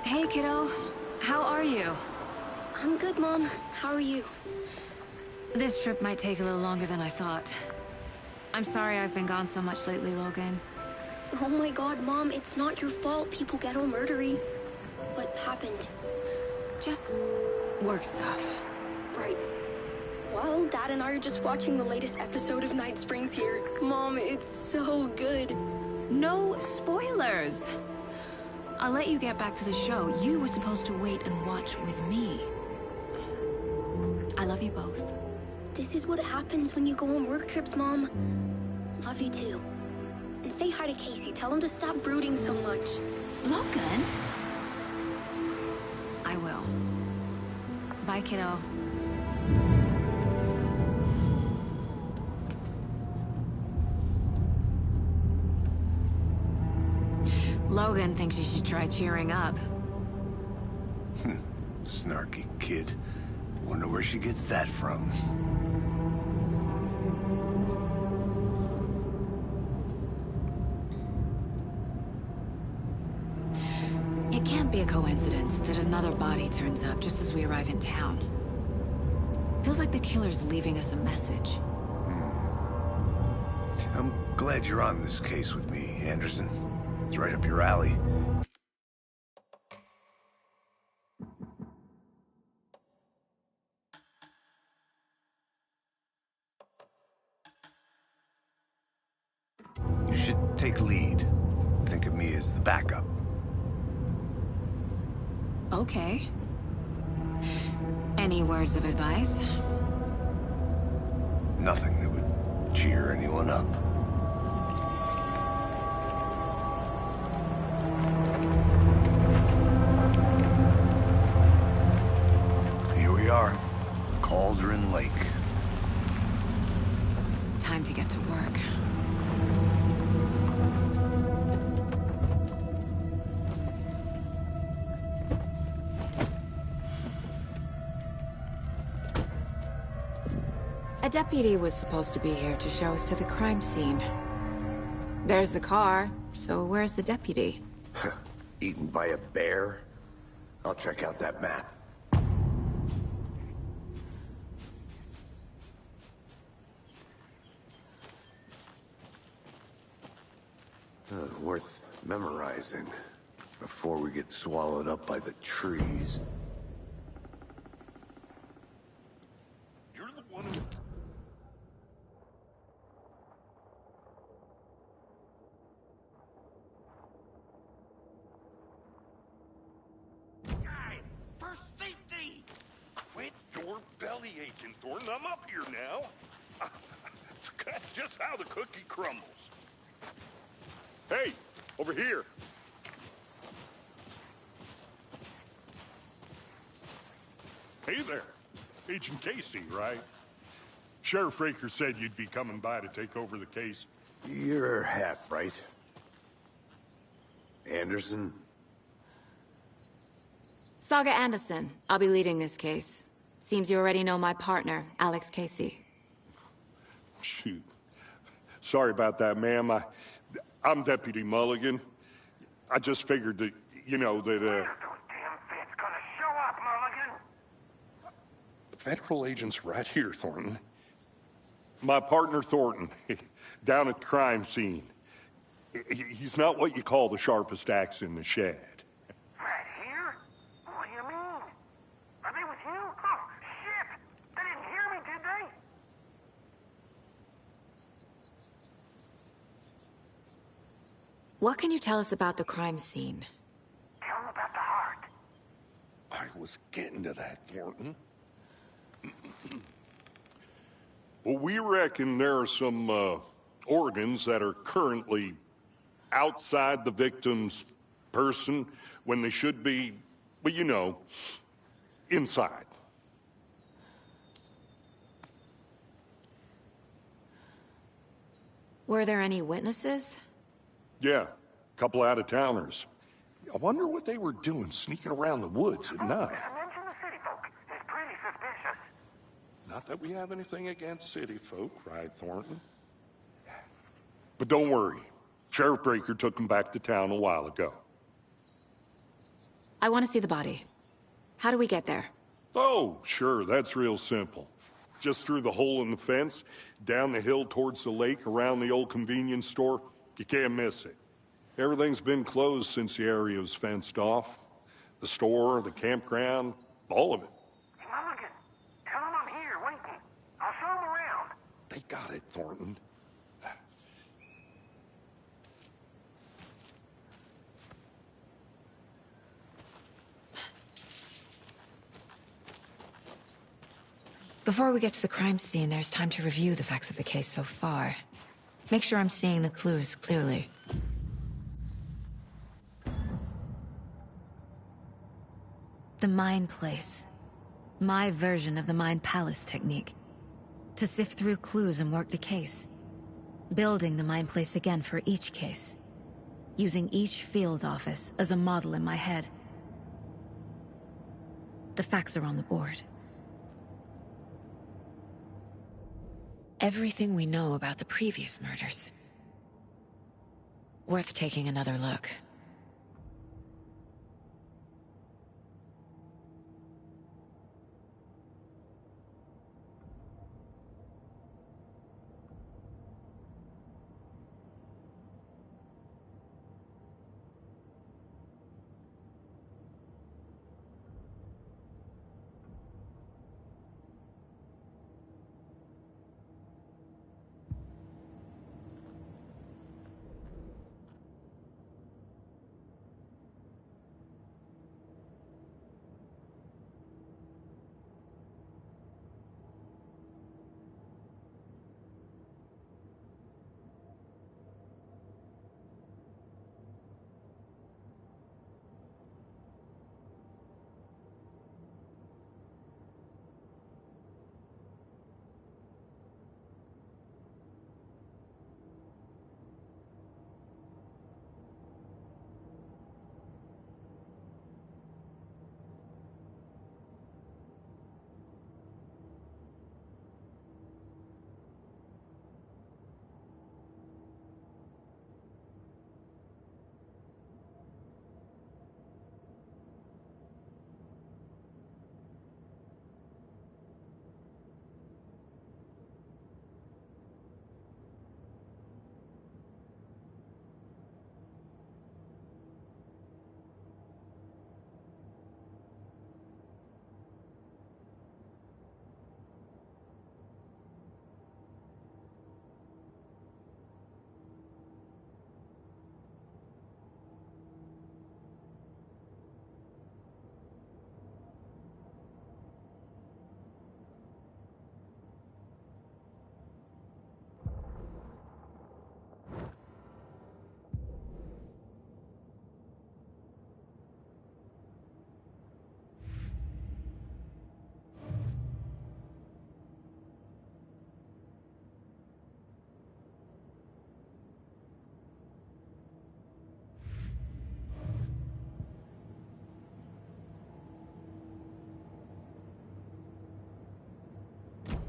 Hey, kiddo. How are you? I'm good, Mom. How are you? This trip might take a little longer than I thought. I'm sorry I've been gone so much lately, Logan. Oh my god, Mom, it's not your fault people get all murdery. What happened? Just work stuff. Right. Well, Dad and I are just watching the latest episode of Night Springs here. Mom, it's so good. No spoilers! I'll let you get back to the show. You were supposed to wait and watch with me. I love you both. This is what happens when you go on work trips, Mom. Love you too. And say hi to Casey. Tell him to stop brooding so much. Logan? I will. Bye, kiddo. Logan thinks you should try cheering up. Snarky kid. Wonder where she gets that from. It can't be a coincidence that another body turns up just as we arrive in town. Feels like the killer's leaving us a message. I'm glad you're on this case with me, Anderson. It's right up your alley. You should take lead. Think of me as the backup. Okay. Any words of advice? Nothing that would cheer anyone up. Here we are, Cauldron Lake. Time to get to work. A deputy was supposed to be here to show us to the crime scene. There's the car, so where's the deputy? Eaten by a bear? I'll check out that map. Worth memorizing before we get swallowed up by the trees. You're the one who... Guy, for safety! Quit your belly aching, Thornton. I'm up here now. That's just how the cookie crumbles. Hey, over here. Hey there. Agent Casey, right? Sheriff Breaker said you'd be coming by to take over the case. You're half right. Anderson? Saga Anderson. I'll be leading this case. Seems you already know my partner, Alex Casey. Shoot. Sorry about that, ma'am. I'm Deputy Mulligan. I just figured that, you know, that, Those damn feds gonna show up, Mulligan? The federal agent's right here, Thornton. My partner, Thornton, down at the crime scene. He's not what you call the sharpest axe in the shed. Right here? What do you mean? Are they with you? Oh, shit! They didn't hear me, did they? What can you tell us about the crime scene? Tell them about the heart. I was getting to that, Thornton. Well, we reckon there are some organs that are currently outside the victim's person when they should be, well, you know, inside. Were there any witnesses? Yeah, a couple out-of-towners. I wonder what they were doing sneaking around the woods at night. Mention the city folk. It's pretty suspicious. Not that we have anything against city folk, right, Thornton? But don't worry. Sheriff Breaker took them back to town a while ago. I want to see the body. How do we get there? Oh, sure, that's real simple. Just through the hole in the fence, down the hill towards the lake, around the old convenience store. You can't miss it. Everything's been closed since the area was fenced off. The store, the campground, all of it. Hey, Mulligan, tell him I'm here, waiting. I'll show him around. They got it, Thornton. Before we get to the crime scene, there's time to review the facts of the case so far. Make sure I'm seeing the clues clearly. The Mind Place. My version of the Mind Palace technique. To sift through clues and work the case. Building the Mind Place again for each case. Using each field office as a model in my head. The facts are on the board. Everything we know about the previous murders. Worth taking another look.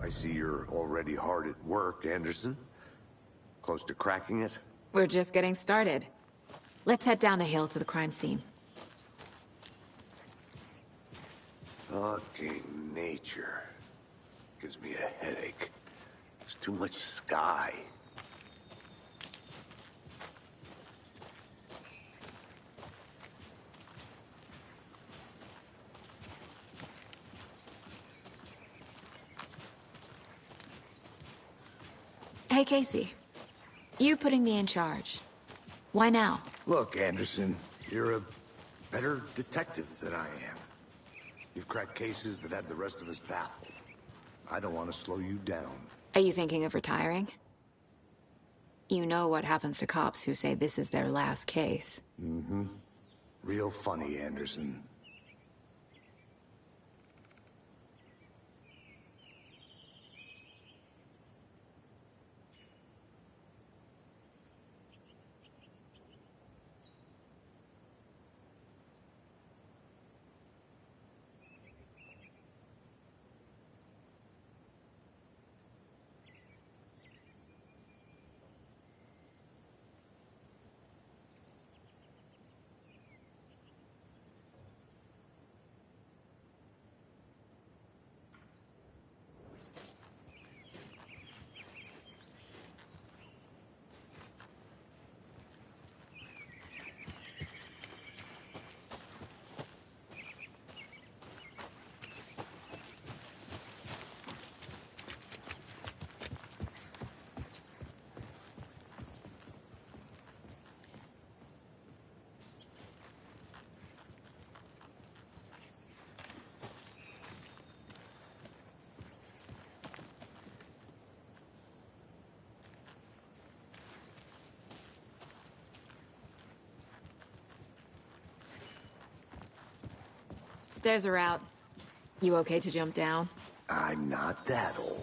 I see you're already hard at work, Anderson. Close to cracking it? We're just getting started. Let's head down the hill to the crime scene. Fucking nature. Gives me a headache. There's too much sky. Hey, Casey. You putting me in charge. Why now? Look, Anderson, you're a better detective than I am. You've cracked cases that had the rest of us baffled. I don't want to slow you down. Are you thinking of retiring? You know what happens to cops who say this is their last case. Mm-hmm. Real funny, Anderson. Stairs are out. You okay to jump down? I'm not that old.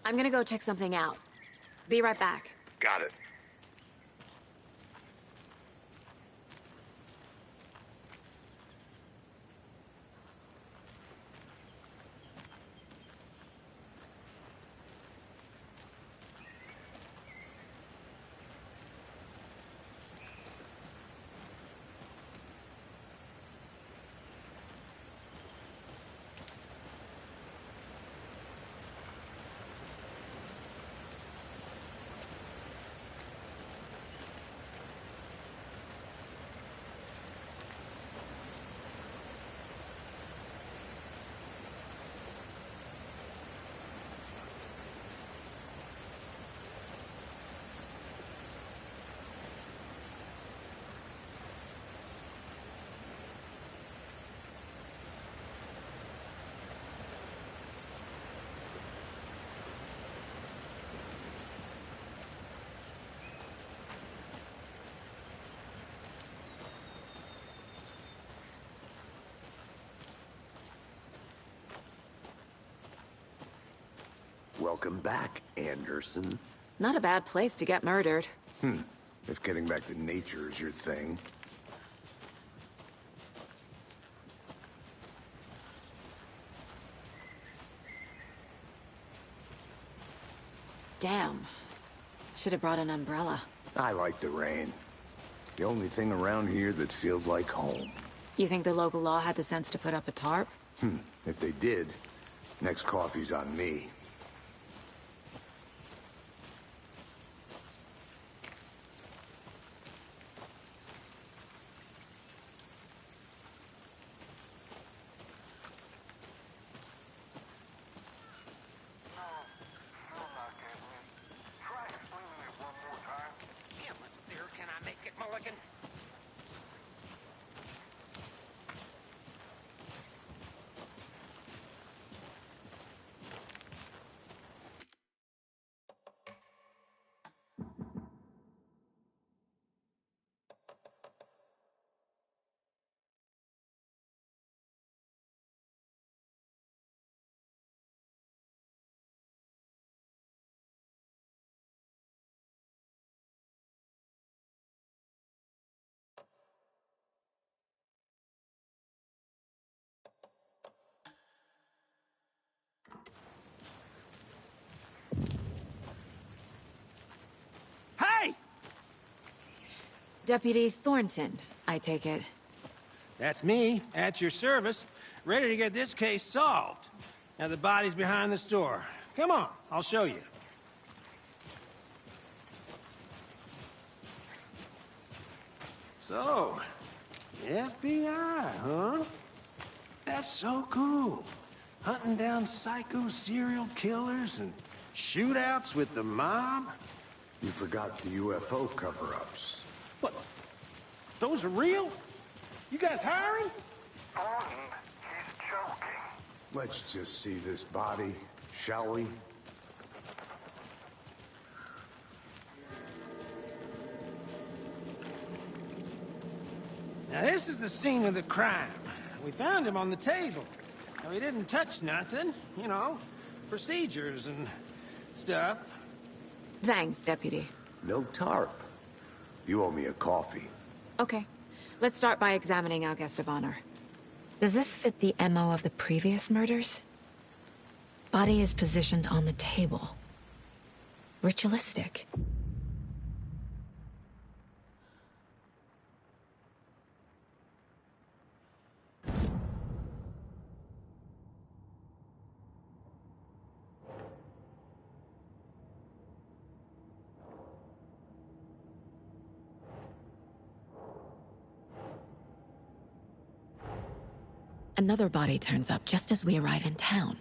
I'm gonna go check something out. Be right back. Got it. Welcome back, Anderson. Not a bad place to get murdered. If getting back to nature is your thing. Damn. Should have brought an umbrella. I like the rain. The only thing around here that feels like home. You think the local law had the sense to put up a tarp? If they did, next coffee's on me. Can I make it, Mulligan? Hey! Deputy Thornton, I take it. That's me, at your service, ready to get this case solved. Now the body's behind the store. Come on, I'll show you. So, FBI, huh? That's so cool. Hunting down psycho serial killers and shootouts with the mob. You forgot the UFO cover-ups. What? Those are real? You guys hiring? Thornton, he's joking. Let's just see this body, shall we? Now, this is the scene of the crime. We found him on the table. Now, he didn't touch nothing, you know, procedures and stuff. Thanks, Deputy. No tarp. You owe me a coffee. Okay. Let's start by examining our guest of honor. Does this fit the MO of the previous murders? Body is positioned on the table. Ritualistic. Another body turns up just as we arrive in town.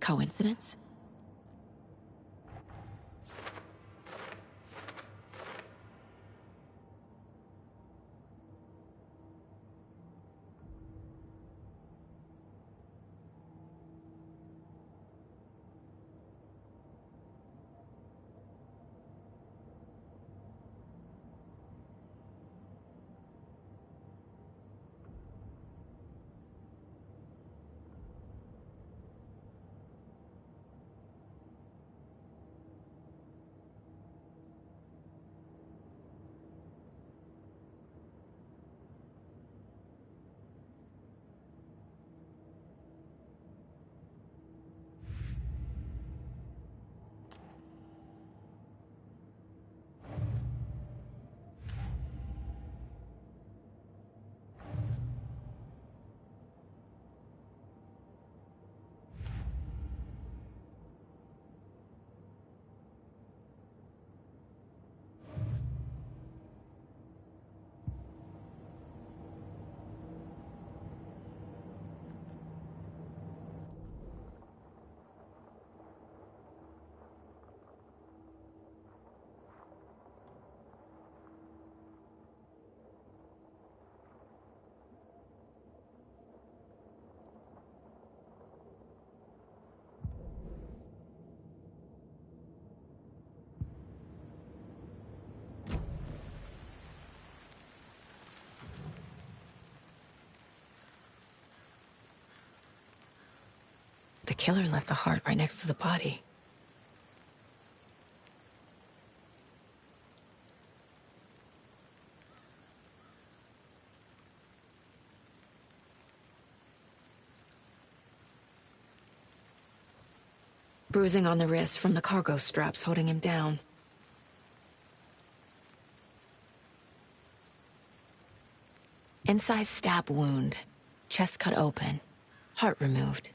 Coincidence? The killer left the heart right next to the body. Bruising on the wrist from the cargo straps holding him down. Incised stab wound. Chest cut open. Heart removed.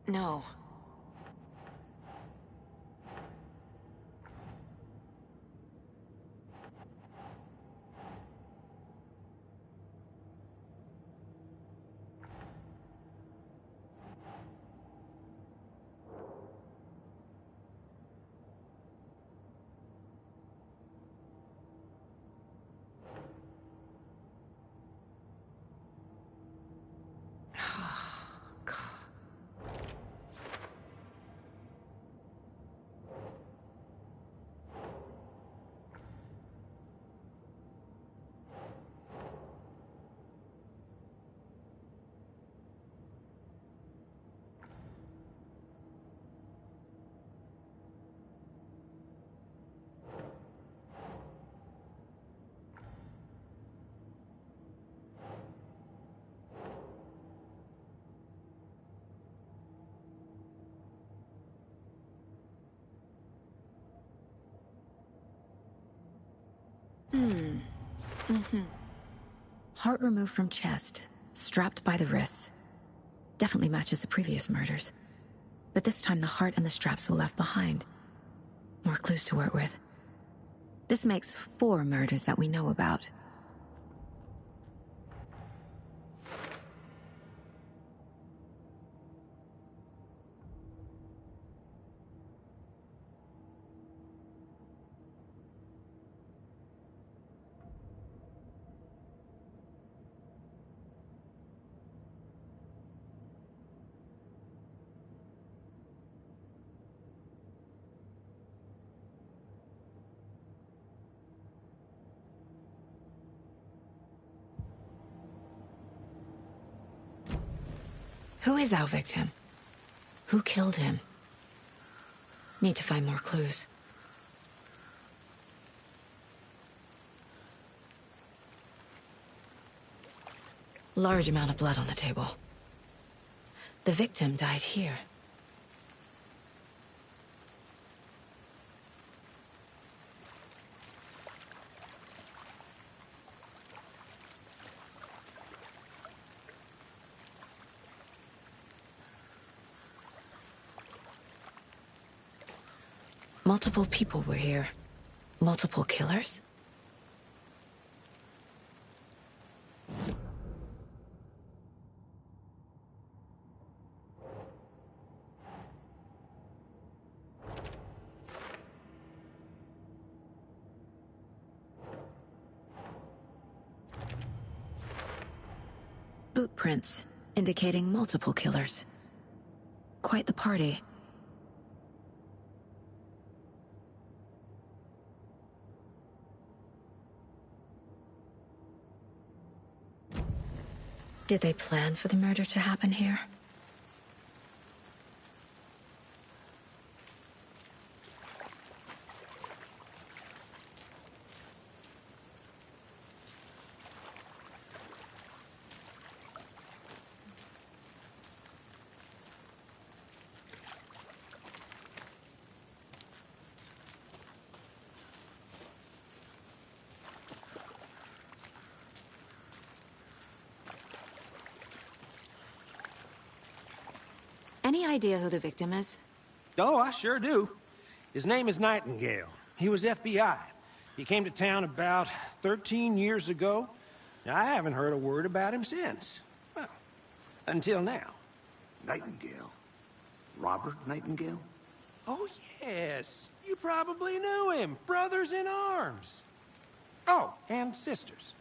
No. Heart removed from chest, strapped by the wrists. Definitely matches the previous murders. But this time the heart and the straps were left behind. More clues to work with. This makes 4 murders that we know about. Who is our victim? Who killed him? Need to find more clues. Large amount of blood on the table. The victim died here. Multiple people were here. Multiple killers? Boot prints, indicating multiple killers. Quite the party. Did they plan for the murder to happen here? Any idea who the victim is? Oh, I sure do. His name is Nightingale. He was FBI. He came to town about 13 years ago. I haven't heard a word about him since. Well, until now. Nightingale? Robert Nightingale? Oh, yes. You probably knew him. Brothers in arms. Oh, and sisters.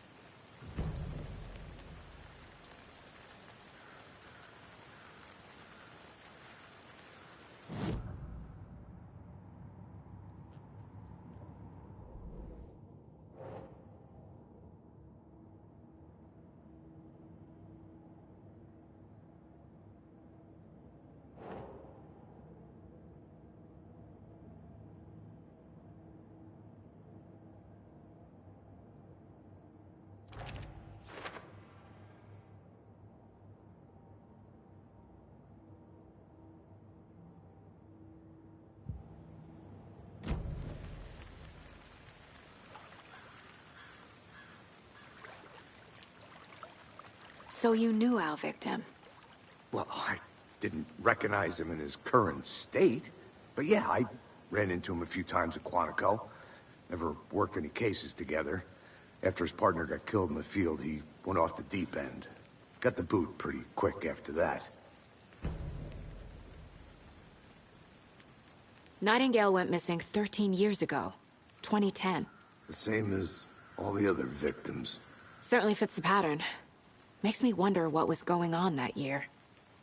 So you knew our victim? Well, I didn't recognize him in his current state. But yeah, I ran into him a few times at Quantico. Never worked any cases together. After his partner got killed in the field, he went off the deep end. Got the boot pretty quick after that. Nightingale went missing 13 years ago. 2010. The same as all the other victims. Certainly fits the pattern. Makes me wonder what was going on that year.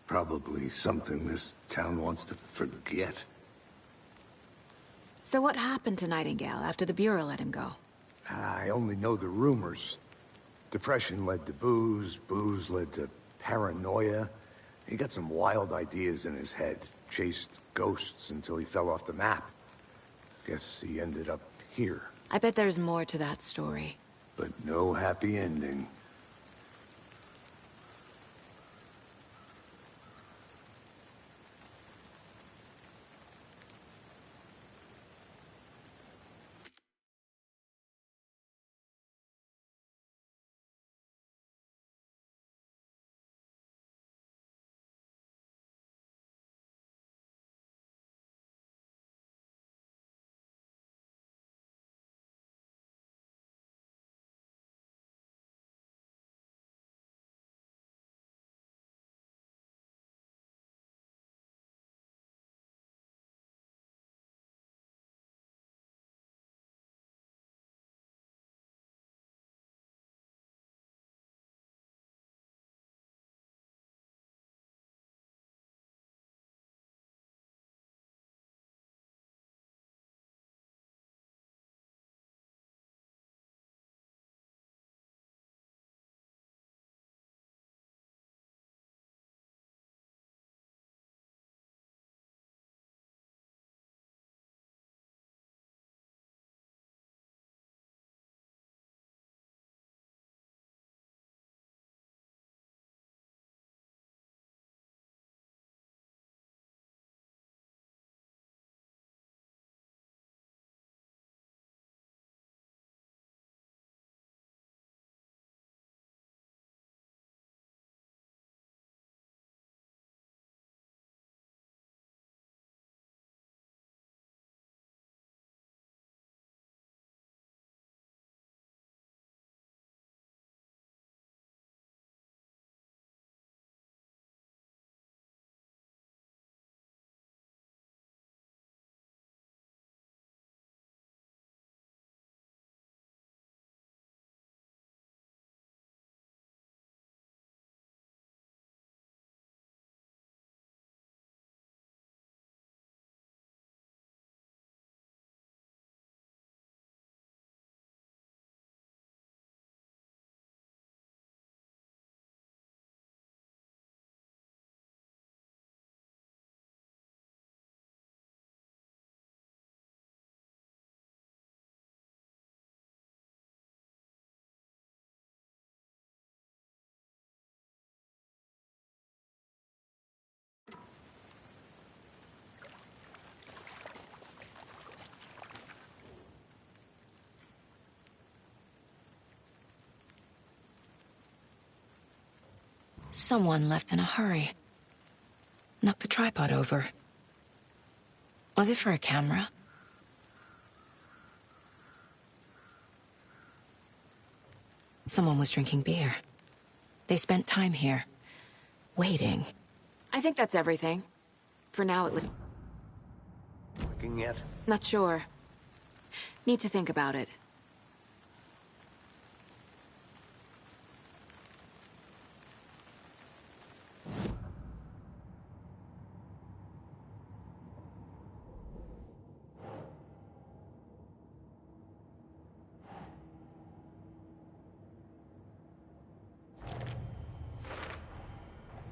Probably something this town wants to forget. So what happened to Nightingale after the Bureau let him go? I only know the rumors. Depression led to booze, booze led to paranoia. He got some wild ideas in his head, chased ghosts until he fell off the map. Guess he ended up here, I bet there's more to that story. but no happy ending. Someone left in a hurry. Knocked the tripod over. Was it for a camera? Someone was drinking beer. They spent time here, waiting. I think that's everything. For now, it looks... Looking yet? Not sure. Need to think about it.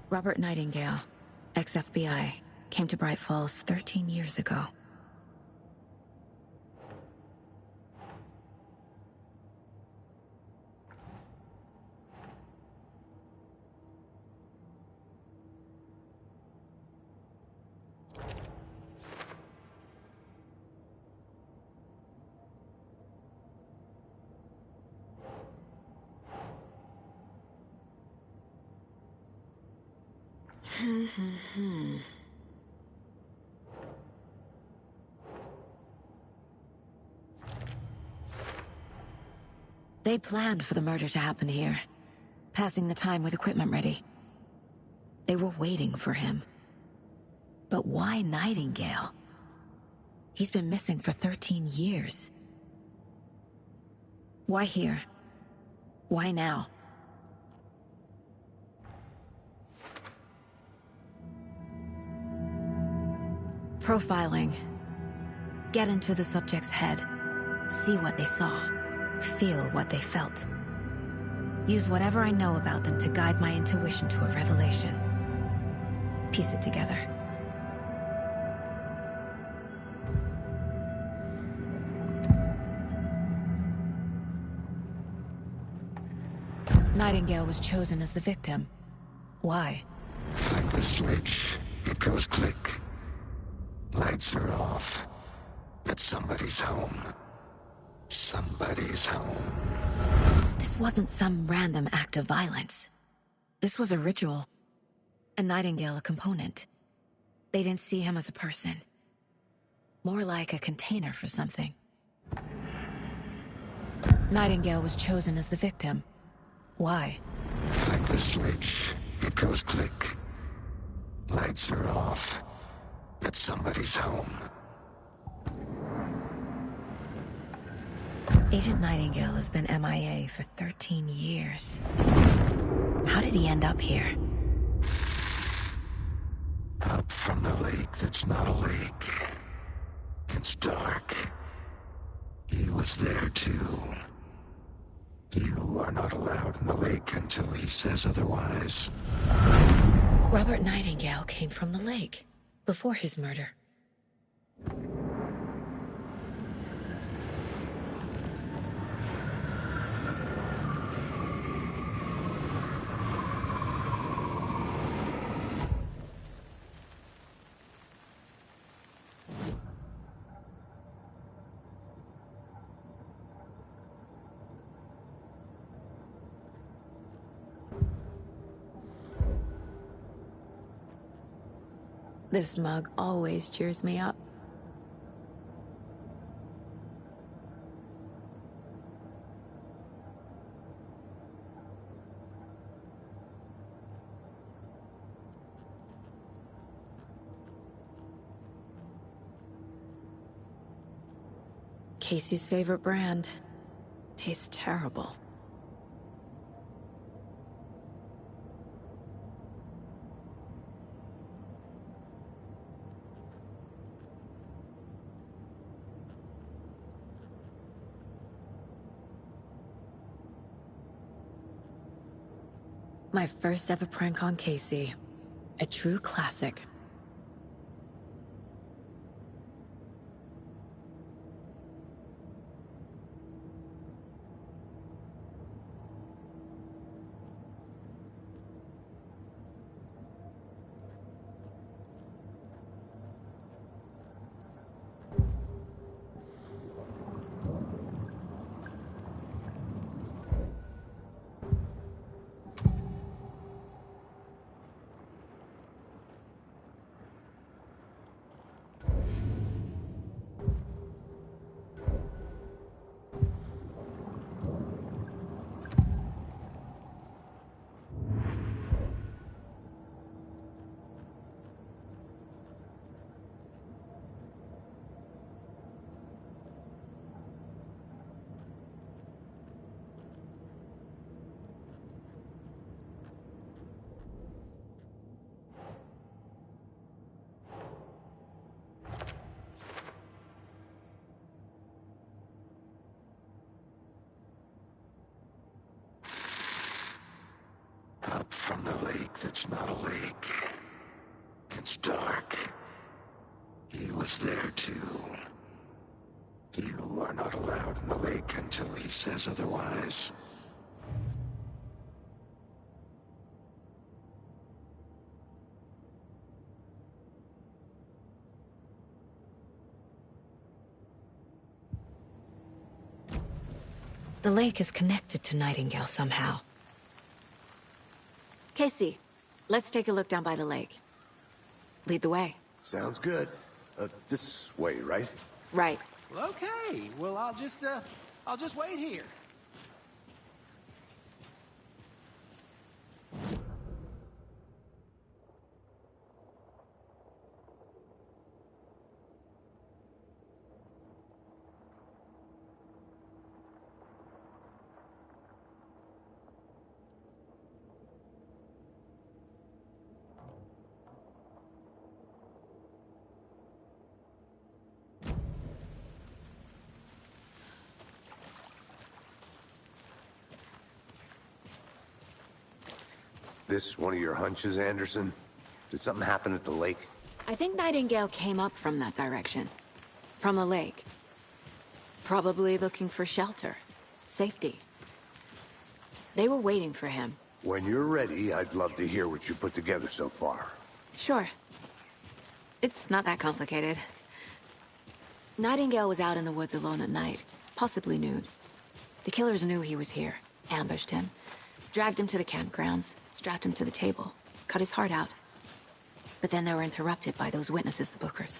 Robert Nightingale, ex-FBI, came to Bright Falls 13 years ago. They planned for the murder to happen here, passing the time with equipment ready. They were waiting for him. But why Nightingale? He's been missing for 13 years. Why here? Why now? Profiling. Get into the subject's head. See what they saw. Feel what they felt. Use whatever I know about them to guide my intuition to a revelation. Piece it together. Nightingale was chosen as the victim. Why? Find the switch. It goes click. Lights are off. But somebody's home. Somebody's home. This wasn't some random act of violence. This was a ritual. And Nightingale a component. They didn't see him as a person. More like a container for something. Nightingale was chosen as the victim. Why? Find the switch. It goes click. Lights are off. But somebody's home. Agent Nightingale has been MIA for 13 years. How did he end up here? Up from the lake that's not a lake. It's dark. He was there too. You are not allowed in the lake until he says otherwise. Robert Nightingale came from the lake, before his murder. This mug always cheers me up. Casey's favorite brand. Tastes terrible. My first ever prank on Casey. A true classic. Up from the lake that's not a lake. It's dark. He was there too. You are not allowed in the lake until he says otherwise. The lake is connected to Nightingale somehow. Casey, Let's take a look down by the lake. Lead the way. Sounds good. This way, right? Right. Well, okay. Well, I'll just wait here. This one of your hunches, Anderson? Did something happen at the lake? I think Nightingale came up from that direction. From the lake. Probably looking for shelter. Safety. They were waiting for him. When you're ready, I'd love to hear what you put together so far. Sure. It's not that complicated. Nightingale was out in the woods alone at night, possibly nude. The killers knew he was here, ambushed him, dragged him to the campgrounds, strapped him to the table, cut his heart out. But then they were interrupted by those witnesses, the Bookers.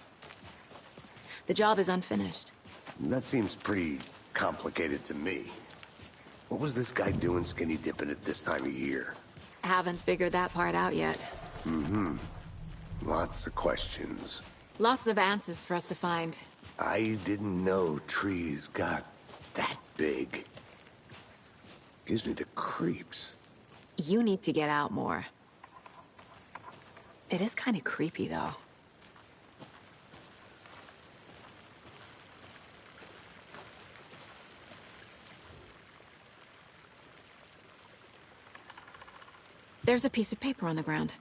The job is unfinished. That seems pretty complicated to me. What was this guy doing skinny dipping at this time of year? Haven't figured that part out yet. Lots of questions. Lots of answers for us to find. I didn't know trees got that big. Gives me the creeps. You need to get out more. It is kind of creepy, though. There's a piece of paper on the ground.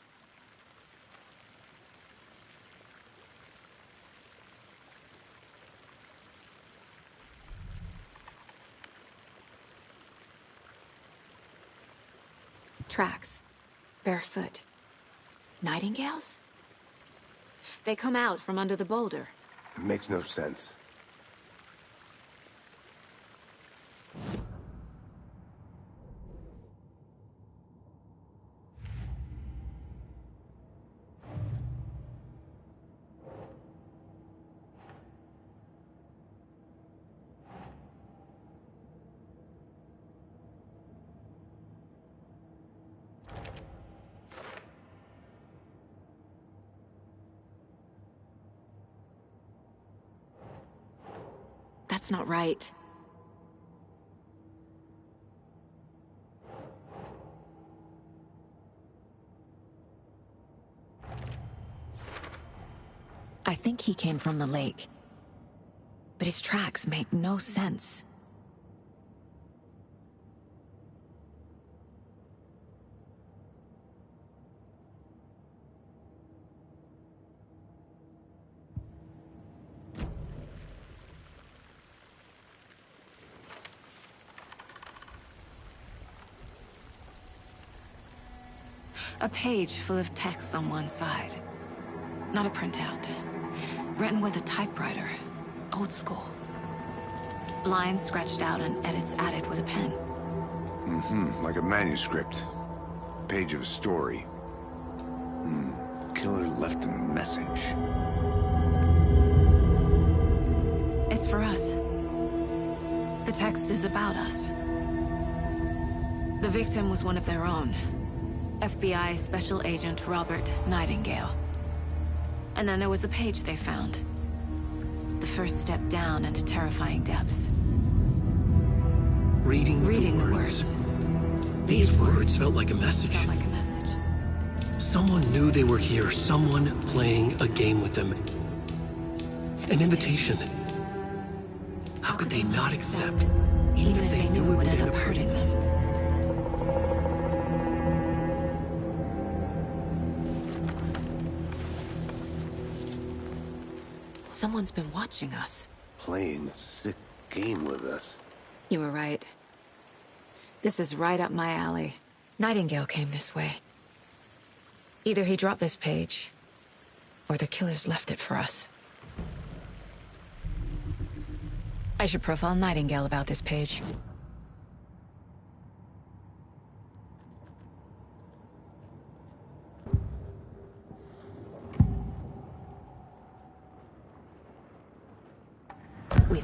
Tracks. Barefoot. Nightingales? They come out from under the boulder. It makes no sense. That's not right. I think he came from the lake. But his tracks make no sense. A page full of text on one side. Not a printout. Written with a typewriter. Old school. Lines scratched out and edits added with a pen. Like a manuscript. Page of a story. The killer left a message. It's for us. The text is about us. The victim was one of their own. FBI Special Agent Robert Nightingale. And then there was the page they found. The first step down into terrifying depths. Reading the words. These words felt like a message. Felt like a message. Someone knew they were here, someone playing a game with them. An invitation. How could they not accept, Even if they knew it would end up hurting them. Someone's been watching us. Playing a sick game with us. You were right. This is right up my alley. Nightingale came this way. Either he dropped this page, or the killers left it for us. I should profile Nightingale about this page.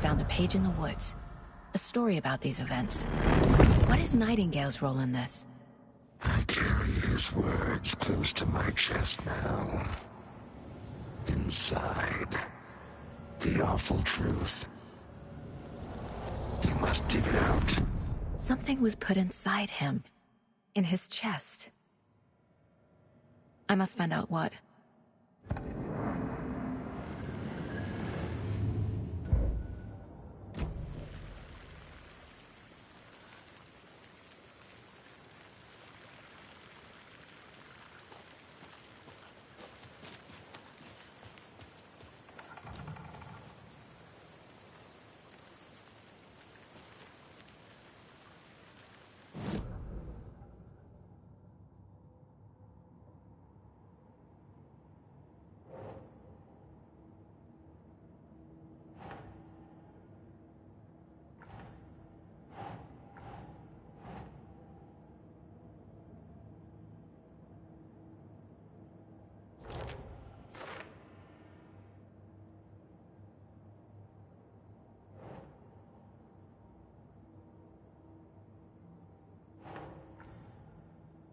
found a page in the woods. A story about these events. What is Nightingale's role in this? I carry his words close to my chest now. Inside, the awful truth. You must dig it out. Something was put inside him. In his chest. I must find out what.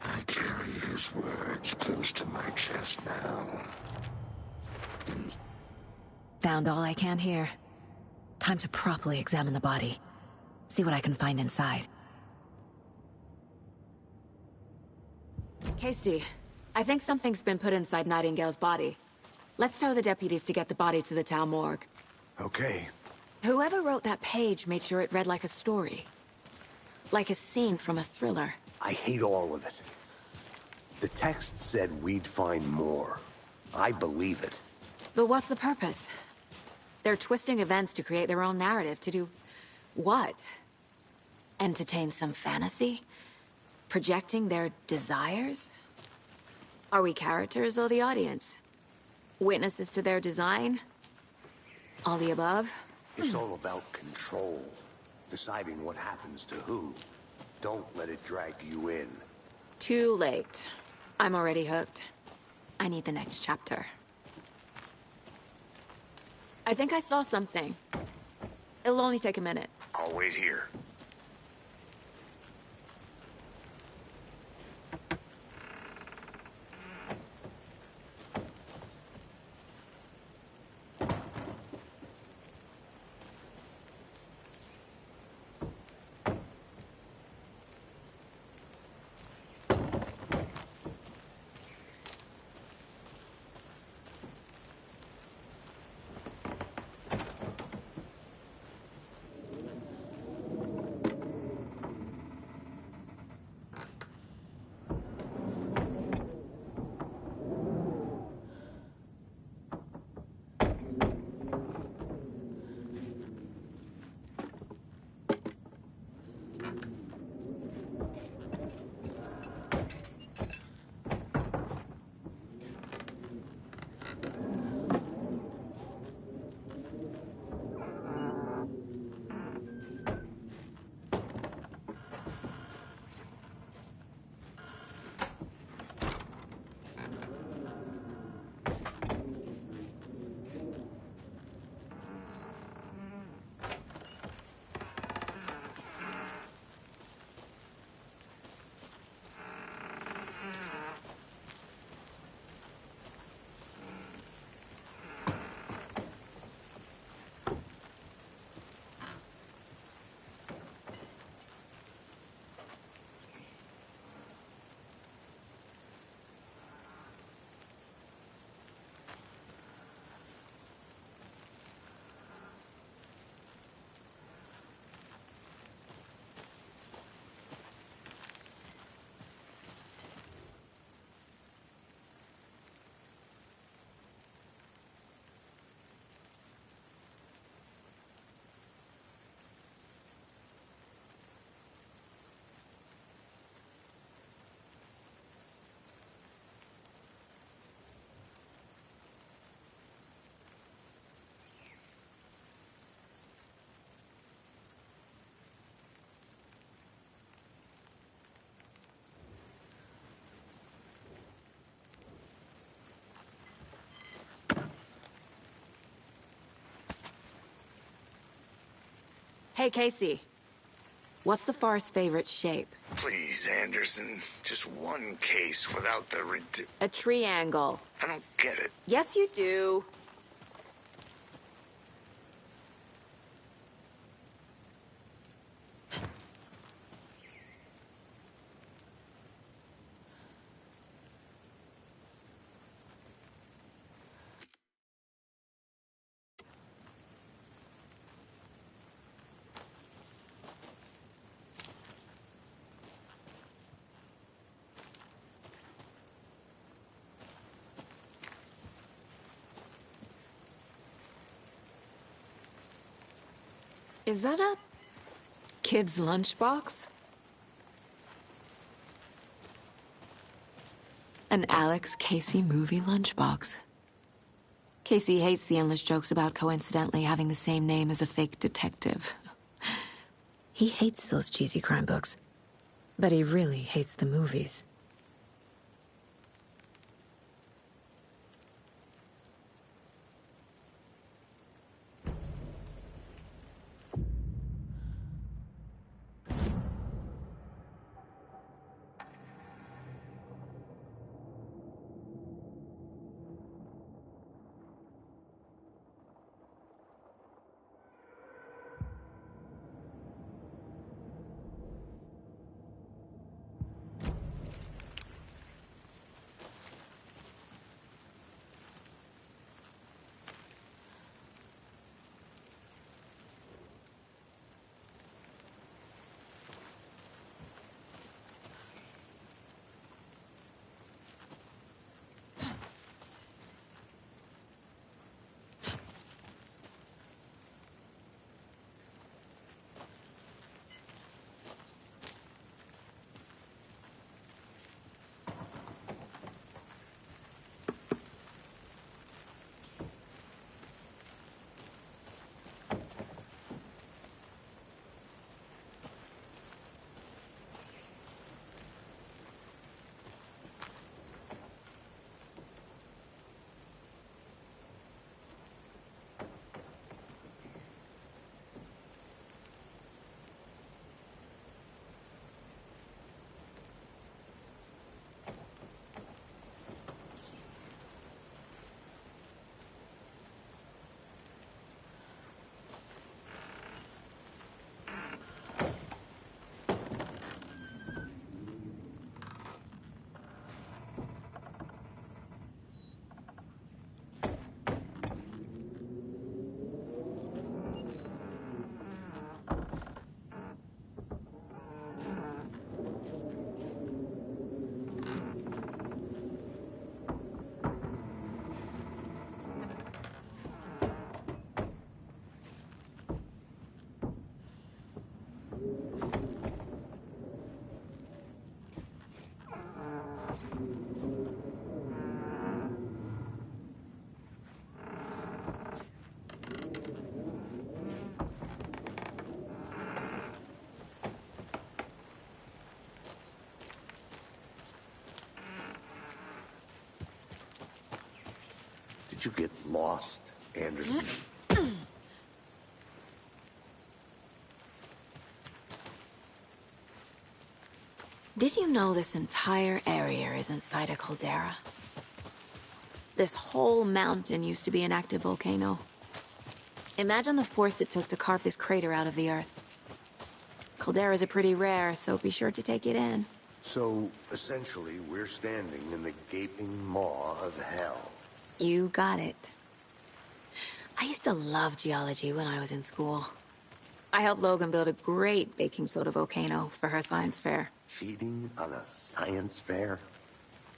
I carry his words close to my chest now. Found all I can here. Time to properly examine the body. See what I can find inside. Casey, I think something's been put inside Nightingale's body. Let's tell the deputies to get the body to the town morgue. Okay. Whoever wrote that page made sure it read like a story. Like a scene from a thriller. I hate all of it. The text said we'd find more. I believe it. But what's the purpose? They're twisting events to create their own narrative. To do what? Entertain some fantasy? Projecting their desires? Are we characters or the audience? Witnesses to their design? All the above? It's all about control. Deciding what happens to who. Don't let it drag you in. Too late. I'm already hooked. I need the next chapter. I think I saw something. It'll only take a minute. I'll wait here. Hey, Casey. What's the far's favorite shape? Please, Anderson. Just one case without the A triangle. I don't get it. Yes, you do. Is that a kid's lunchbox? An Alex Casey movie lunchbox. Casey hates the endless jokes about coincidentally having the same name as a fake detective. He hates those cheesy crime books, but he really hates the movies. Did you get lost, Anderson? Did you know this entire area is inside a caldera? This whole mountain used to be an active volcano. Imagine the force it took to carve this crater out of the earth. Calderas are pretty rare, so be sure to take it in. So, essentially, we're standing in the gaping maw of hell. You got it. I used to love geology when I was in school. I helped Logan build a great baking soda volcano for her science fair. Cheating on a science fair?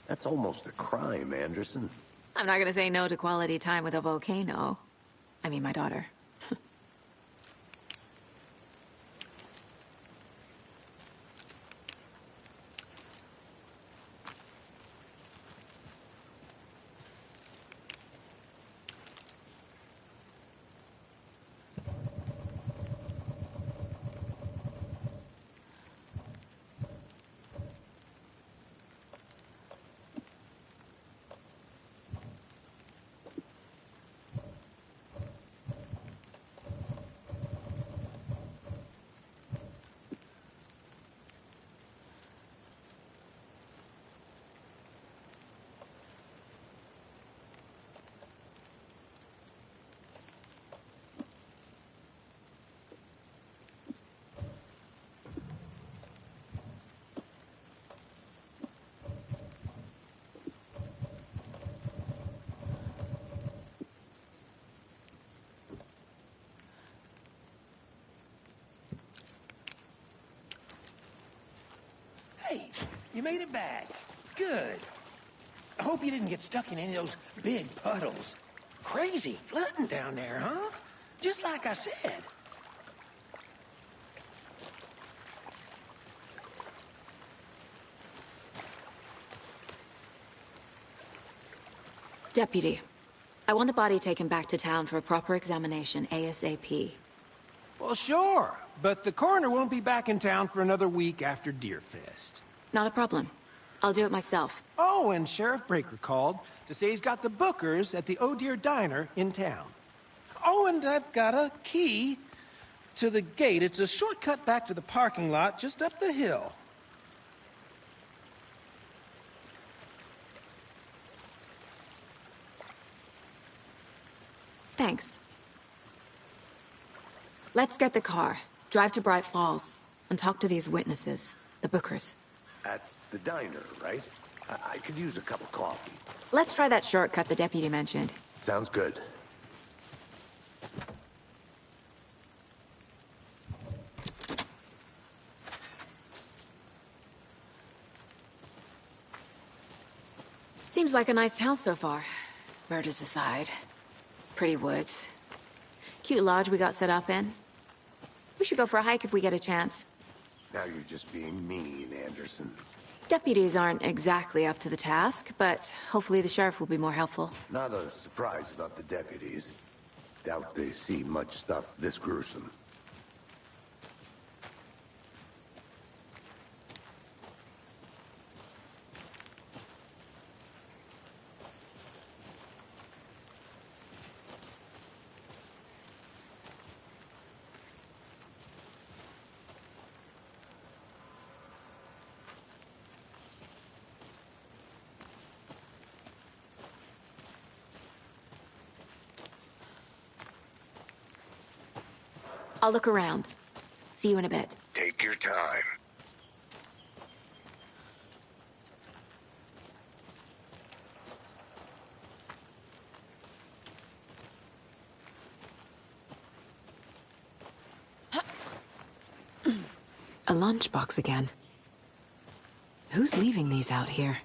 That's almost a crime, Anderson. I'm not gonna say no to quality time with a volcano. I mean, my daughter. safe. You made it back. Good. I hope you didn't get stuck in any of those big puddles. Crazy flooding down there, huh? Just like I said. Deputy, I want the body taken back to town for a proper examination, ASAP. Well, sure. But the coroner won't be back in town for another week after Deerfest. Not a problem. I'll do it myself. Oh, and Sheriff Breaker called to say he's got the Bookers at the Oh Deer Diner in town. Oh, and I've got a key to the gate. It's a shortcut back to the parking lot just up the hill. Thanks. Let's get the car, drive to Bright Falls, and talk to these witnesses, the Bookers. At the diner, right? I could use a cup of coffee. Let's try that shortcut the deputy mentioned. Sounds good. Seems like a nice town so far. Murders aside. Pretty woods. Cute lodge we got set up in. We should go for a hike if we get a chance. Now you're just being mean, Anderson. Deputies aren't exactly up to the task, but hopefully the sheriff will be more helpful. Not a surprise about the deputies. Doubt they see much stuff this gruesome. I'll look around. See you in a bit. Take your time. A lunchbox again. Who's leaving these out here?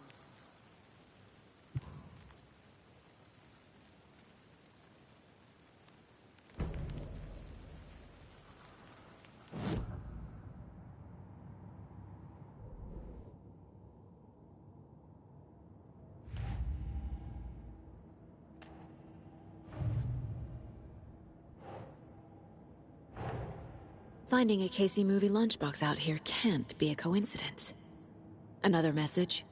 Finding a Casey movie lunchbox out here can't be a coincidence. Another message?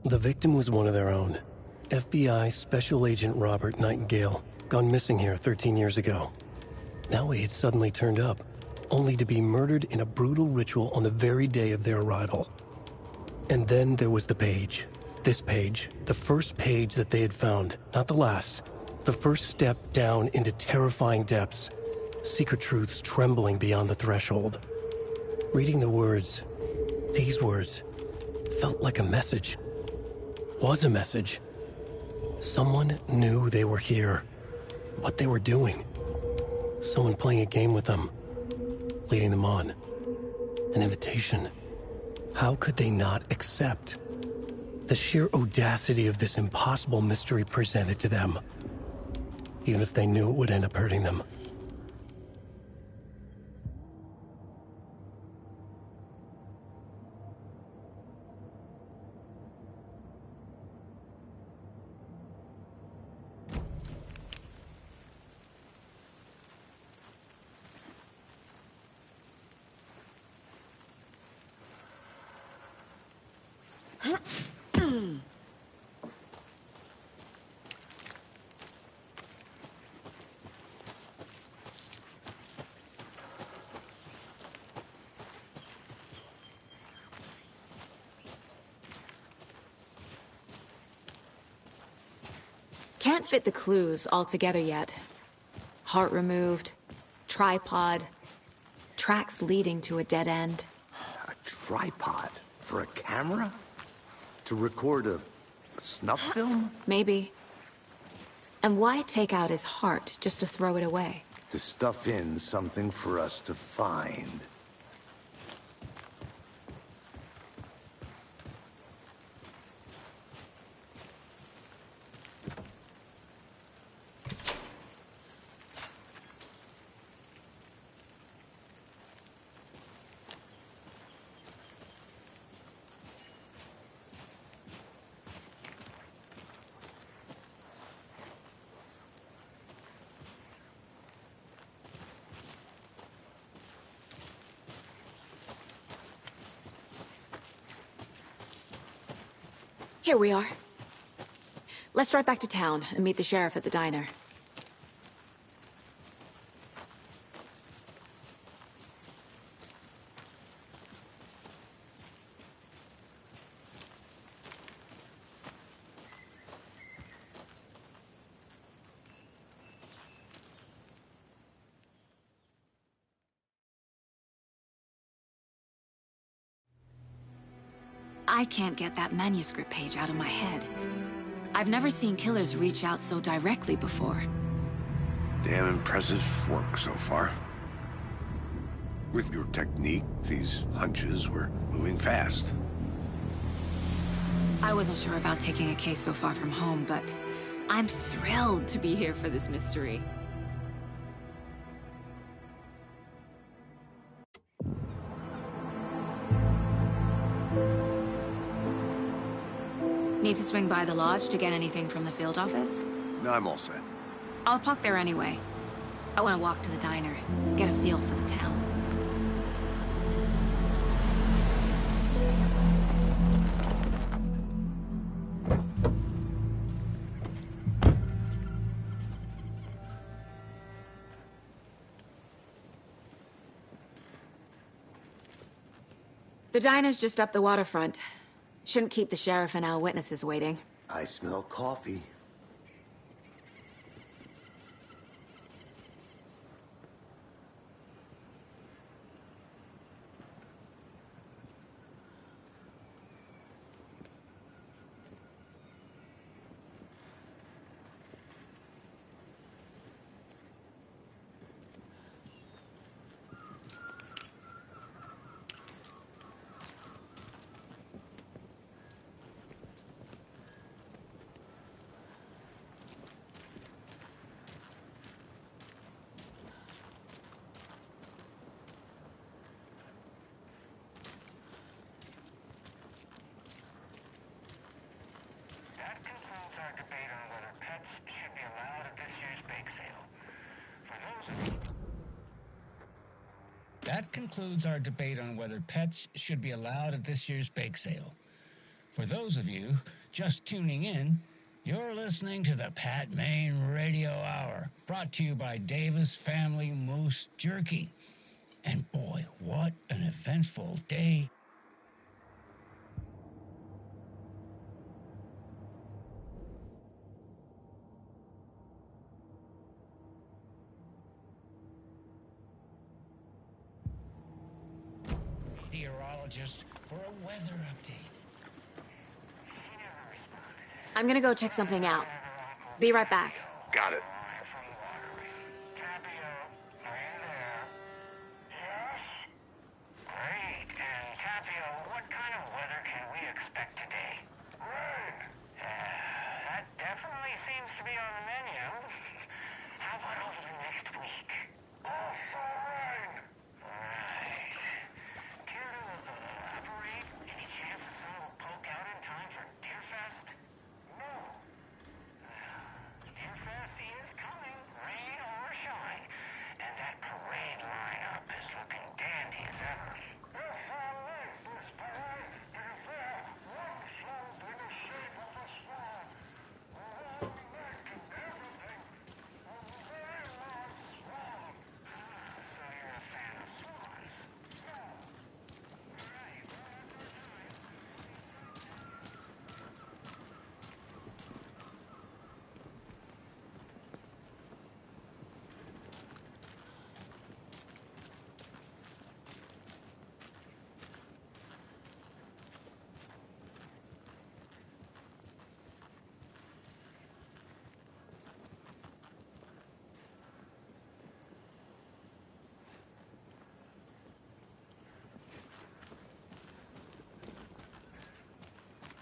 The victim was one of their own. FBI Special Agent Robert Nightingale, gone missing here 13 years ago. Now he had suddenly turned up, only to be murdered in a brutal ritual on the very day of their arrival. And then there was the page. This page, the first page that they had found, not the last. The first step down into terrifying depths. Secret truths trembling beyond the threshold. Reading the words, these words, felt like a message. Was a message. Someone knew they were here. What they were doing. Someone playing a game with them. Leading them on. An invitation. How could they not accept? The sheer audacity of this impossible mystery presented to them. Even if they knew it would end up hurting them. Can't fit the clues all together yet. Heart removed, tripod, tracks leading to a dead end. A tripod? For a camera? To record a snuff film? Maybe. And why take out his heart just to throw it away? To stuff in something for us to find. Here we are. Let's drive back to town and meet the sheriff at the diner. I can't get that manuscript page out of my head. I've never seen killers reach out so directly before. Damn impressive work so far. With your technique, these hunches were moving fast. I wasn't sure about taking a case so far from home, but I'm thrilled to be here for this mystery. Need to swing by the lodge to get anything from the field office? No, I'm all set. I'll park there anyway. I want to walk to the diner, get a feel for the town. The diner's just up the waterfront. Shouldn't keep the sheriff and our witnesses waiting. I smell coffee. That concludes our debate on whether pets should be allowed at this year's bake sale. For those of you just tuning in, You're listening to the Pat Maine Radio Hour, brought to you by Davis Family Moose Jerky. And boy, what an eventful day. Meteorologist for a weather update. I'm gonna go check something out. Be right back. Got it.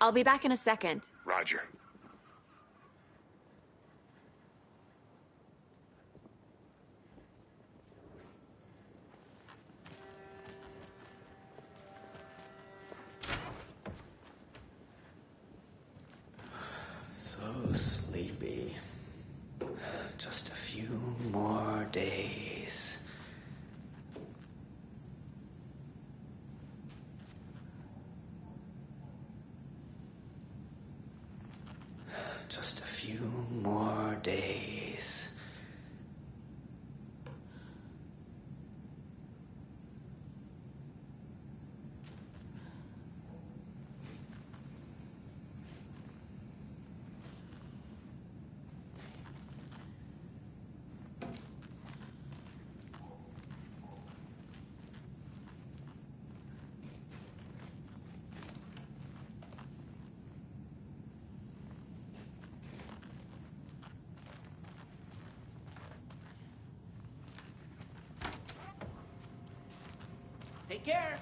I'll be back in a second. Roger. So sleepy. Just a few more days. Just a few more days. Take care.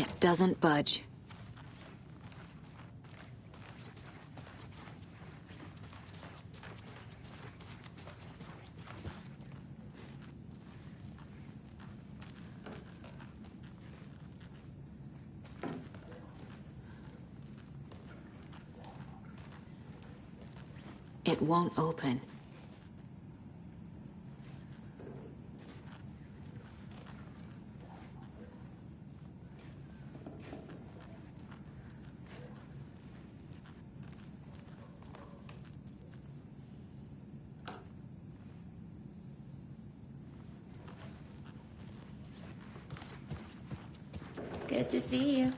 It doesn't budge. It won't open. Good to see you.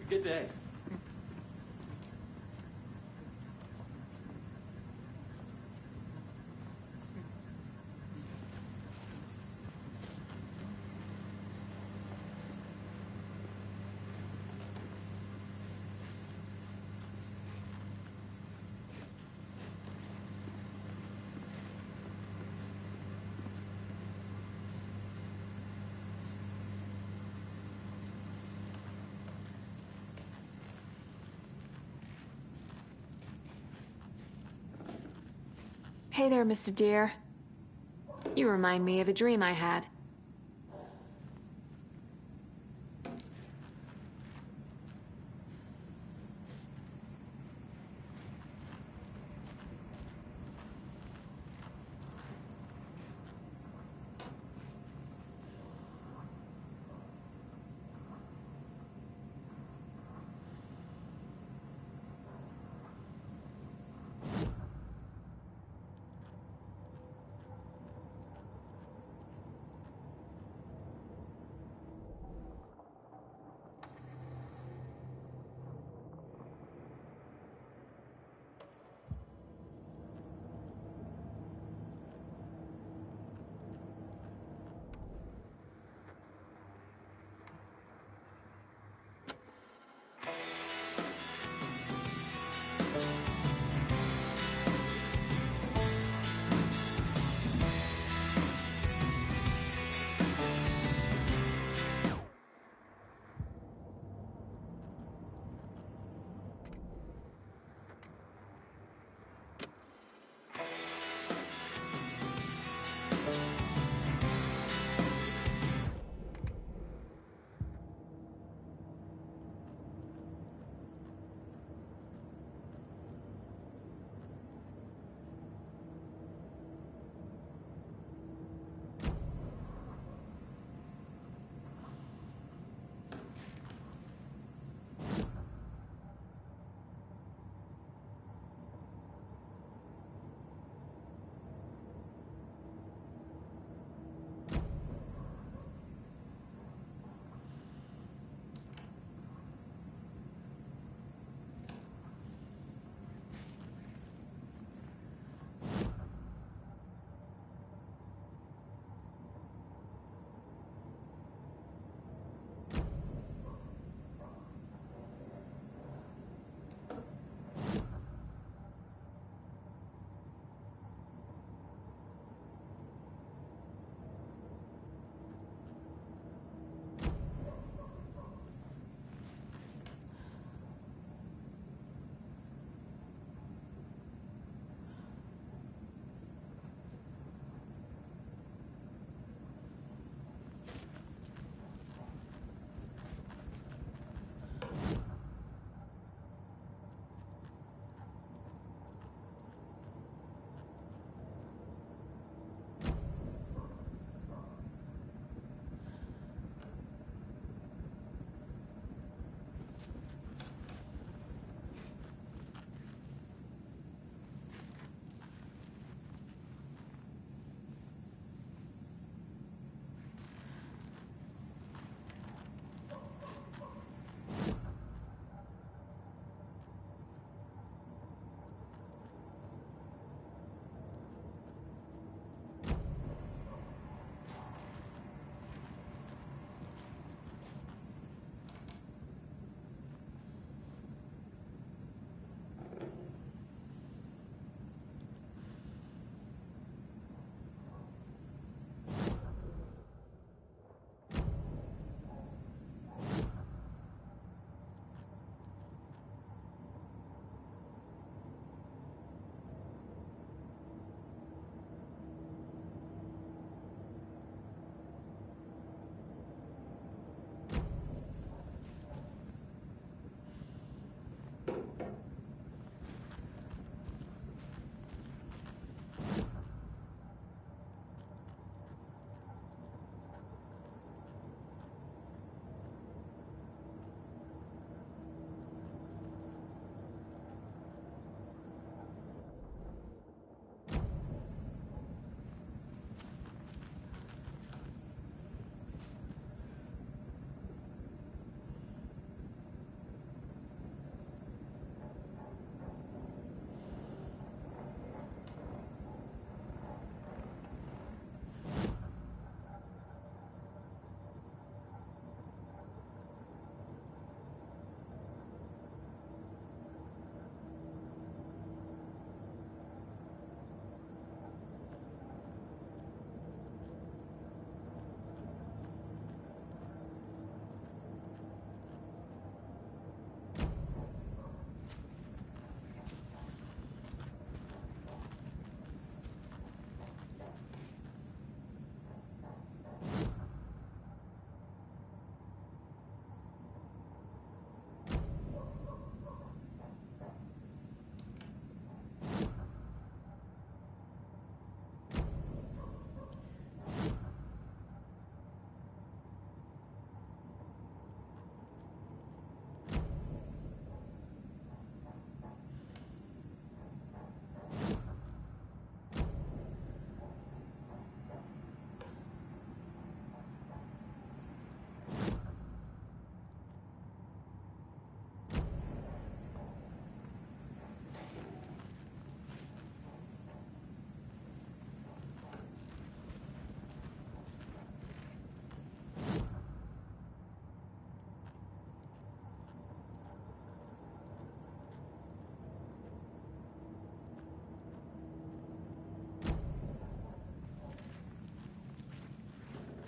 Good day. Hey there, Mr. Deer. You remind me of a dream I had.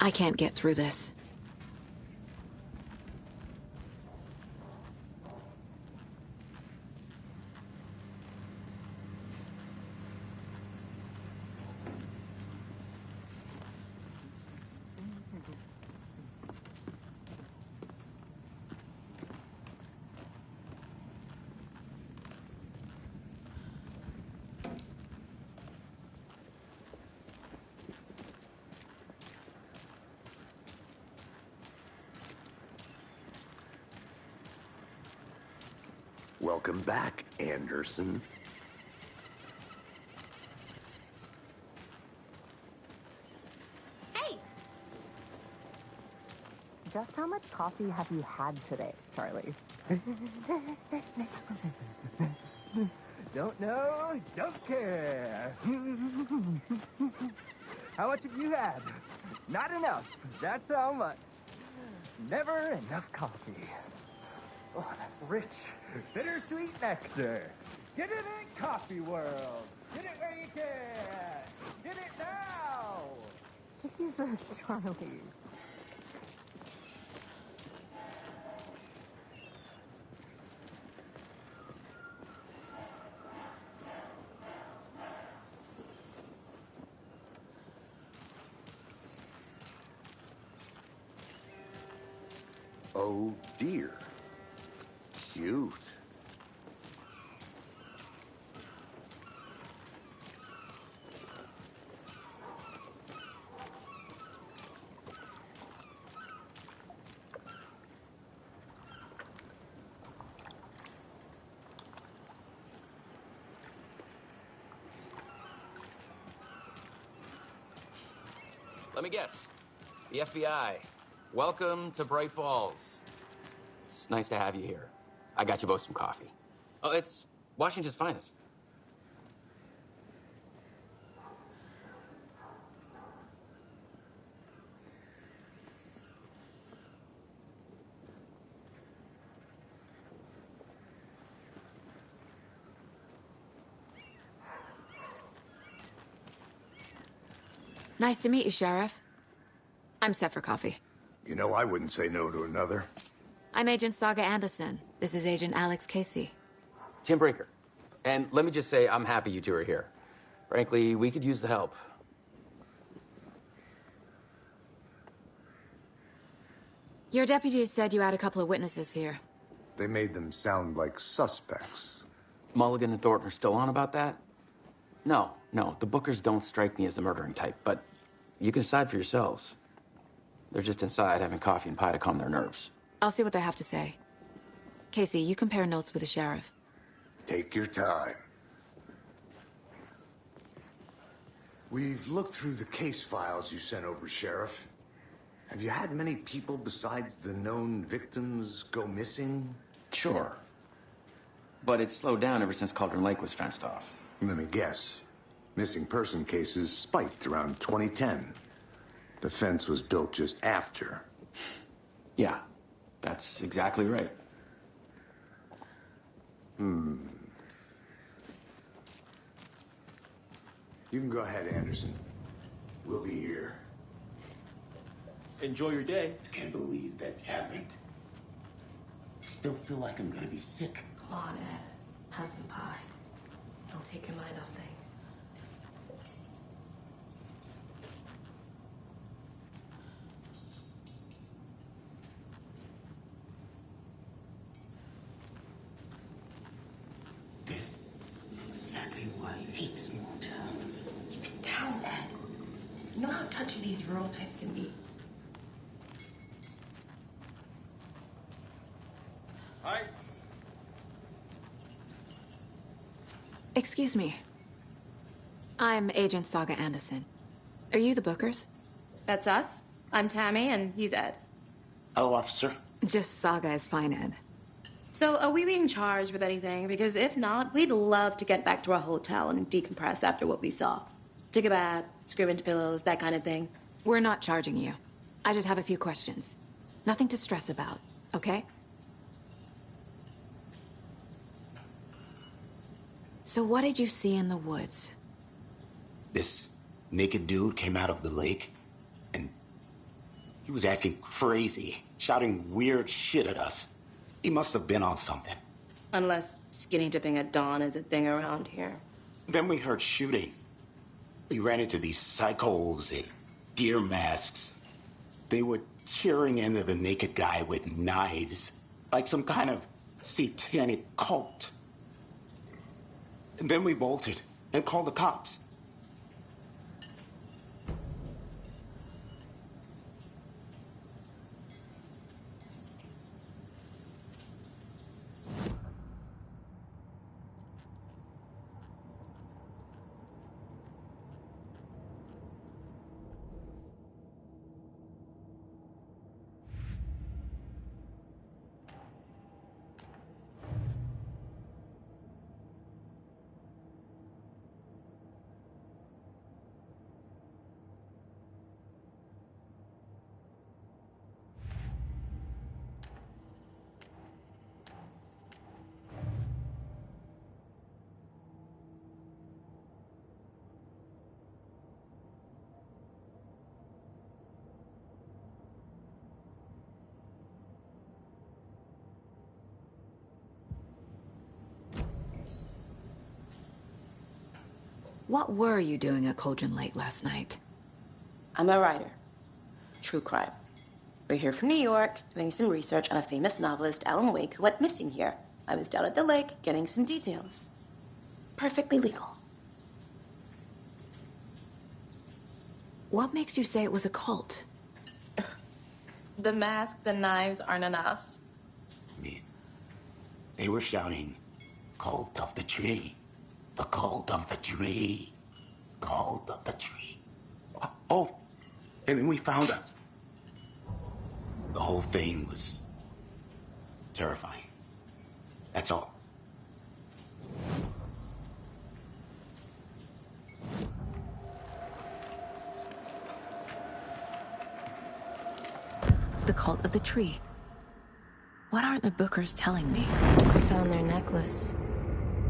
I can't get through this. Welcome back, Anderson. Hey! Just how much coffee have you had today, Charlie? Don't know, don't care. How much have you had? Not enough. That's how much. Never enough coffee. Oh, that rich, bittersweet nectar. Get it in Coffee World. Get it where you can. Get it now. Jesus, Charlie. Oh dear. Cute. Let me guess. The FBI. Welcome to Bright Falls. It's nice to have you here. I got you both some coffee. Oh, it's Washington's finest. Nice to meet you, Sheriff. I'm set for coffee. You know, I wouldn't say no to another. I'm Agent Saga Anderson. This is Agent Alex Casey. Tim Breaker. And let me just say, I'm happy you two are here. Frankly, we could use the help. Your deputies said you had a couple of witnesses here. They made them sound like suspects. Mulligan and Thornton are still on about that? No, the Bookers don't strike me as the murdering type, but you can decide for yourselves. They're just inside having coffee and pie to calm their nerves. I'll see what they have to say. Casey, you compare notes with the sheriff. Take your time. We've looked through the case files you sent over, Sheriff. Have you had many people besides the known victims go missing? Sure. But it's slowed down ever since Cauldron Lake was fenced off. Let me guess. Missing person cases spiked around 2010. The fence was built just after. Yeah, that's exactly right. You can go ahead, Anderson. We'll be here. Enjoy your day. Can't believe that happened. Still feel like I'm gonna be sick. Come on, Ed. Have some pie. Don't take your mind off things. This is exactly why I hate small towns. Keep it down, Ed. You know how touchy these rural types can be. Hi. Excuse me. I'm Agent Saga Anderson. Are you the Bookers? That's us. I'm Tammy, and he's Ed. Hello, officer. Just Saga is fine, Ed. So, are we being charged with anything? Because if not, we'd love to get back to our hotel and decompress after what we saw. Take a bath, scream into pillows, that kind of thing. We're not charging you. I just have a few questions. Nothing to stress about, okay? So what did you see in the woods? This naked dude came out of the lake, and He was acting crazy, shouting weird shit at us. He must have been on something. Unless skinny dipping at dawn is a thing around here. Then we heard shooting. We ran into these psychos in deer masks. They were tearing into the naked guy with knives, like some kind of satanic cult. And then we bolted and called the cops. What were you doing at Cauldron Lake last night? I'm a writer. True crime. We're here from New York, doing some research on a famous novelist, Alan Wake, who went missing here. I was down at the lake, getting some details. Perfectly legal. What makes you say it was a cult? The masks and knives aren't enough. They were shouting, "Cult of the tree. The cult of the tree. Cult of the tree." Oh, and then we found out. The whole thing was terrifying. That's all. The cult of the tree. What are the Bookers telling me? I found their necklace.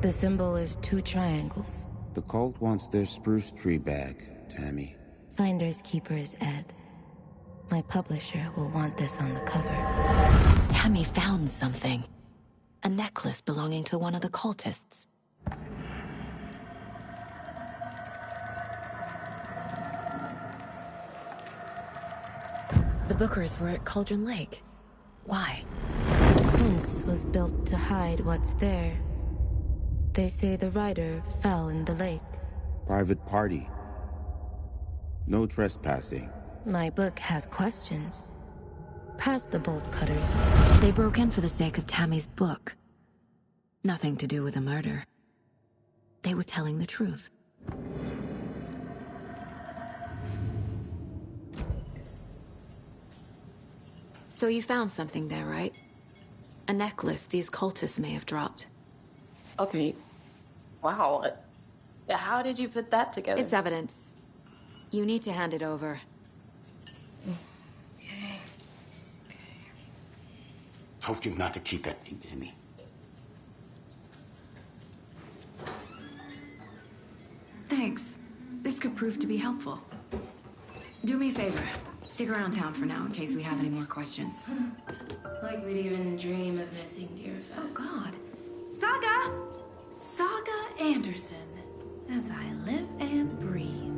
The symbol is 2 triangles. The cult wants their spruce tree back, Tammy. Finders keepers, Ed. My publisher will want this on the cover. Tammy found something. A necklace belonging to one of the cultists. The Bookers were at Cauldron Lake. Why? The fence was built to hide what's there. They say the writer fell in the lake. Private party. No trespassing. My book has questions. Past the bolt cutters. They broke in for the sake of Tammy's book. Nothing to do with a murder. They were telling the truth. So you found something there, right? A necklace these cultists may have dropped. Okay. Wow. How did you put that together? It's evidence. You need to hand it over. Okay. Told you not to keep that thing, Tammy. Thanks. This could prove to be helpful. Do me a favor. Stick around town for now in case we have any more questions. Like we'd even dream of missing Deerfest. Oh, God. Saga! Saga Anderson. As I live and breathe.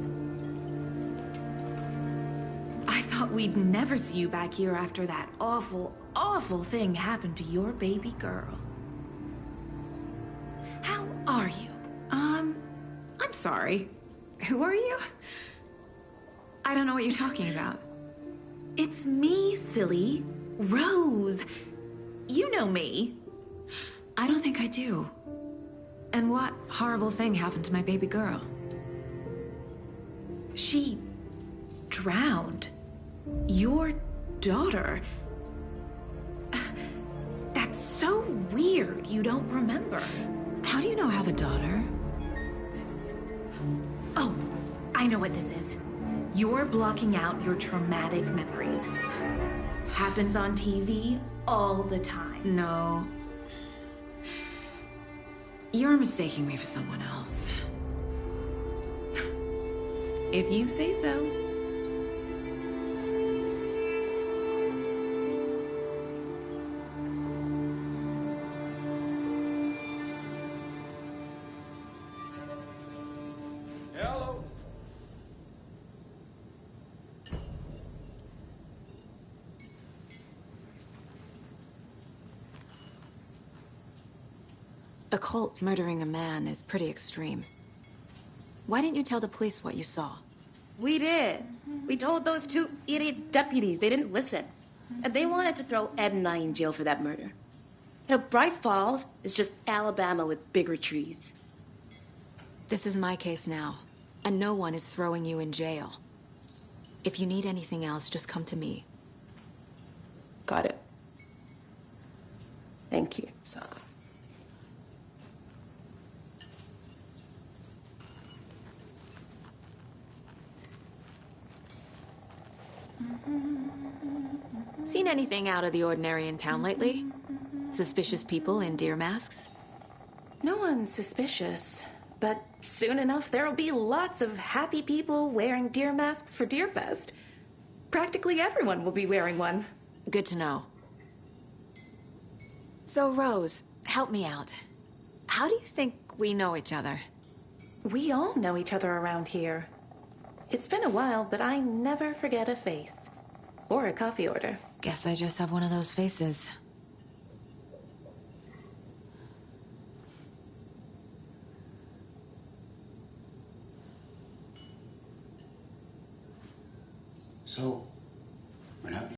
I thought we'd never see you back here after that awful, awful thing happened to your baby girl. How are you? I'm sorry. Who are you? I don't know what you're talking about. It's me, silly. Rose. You know me. I don't think I do. And what horrible thing happened to my baby girl? She drowned. Your daughter. That's so weird you don't remember. How do you know I have a daughter? Oh, I know what this is. You're blocking out your traumatic memories. Happens on TV all the time. No. You're mistaking me for someone else. If you say so. A cult murdering a man is pretty extreme. Why didn't you tell the police what you saw? We did. We told those two idiot deputies. They didn't listen. And they wanted to throw Ed and I in jail for that murder. You know, Bright Falls is just Alabama with bigger trees. This is my case now, and no one is throwing you in jail. If you need anything else, just come to me. Got it. Thank you, Saga. Seen anything out of the ordinary in town lately? Suspicious people in deer masks? No one's suspicious. But soon enough, there'll be lots of happy people wearing deer masks for Deerfest. Practically everyone will be wearing one. Good to know. So, Rose, help me out. How do you think we know each other? We all know each other around here. It's been a while, but I never forget a face. Or a coffee order. Guess I just have one of those faces. So, we're not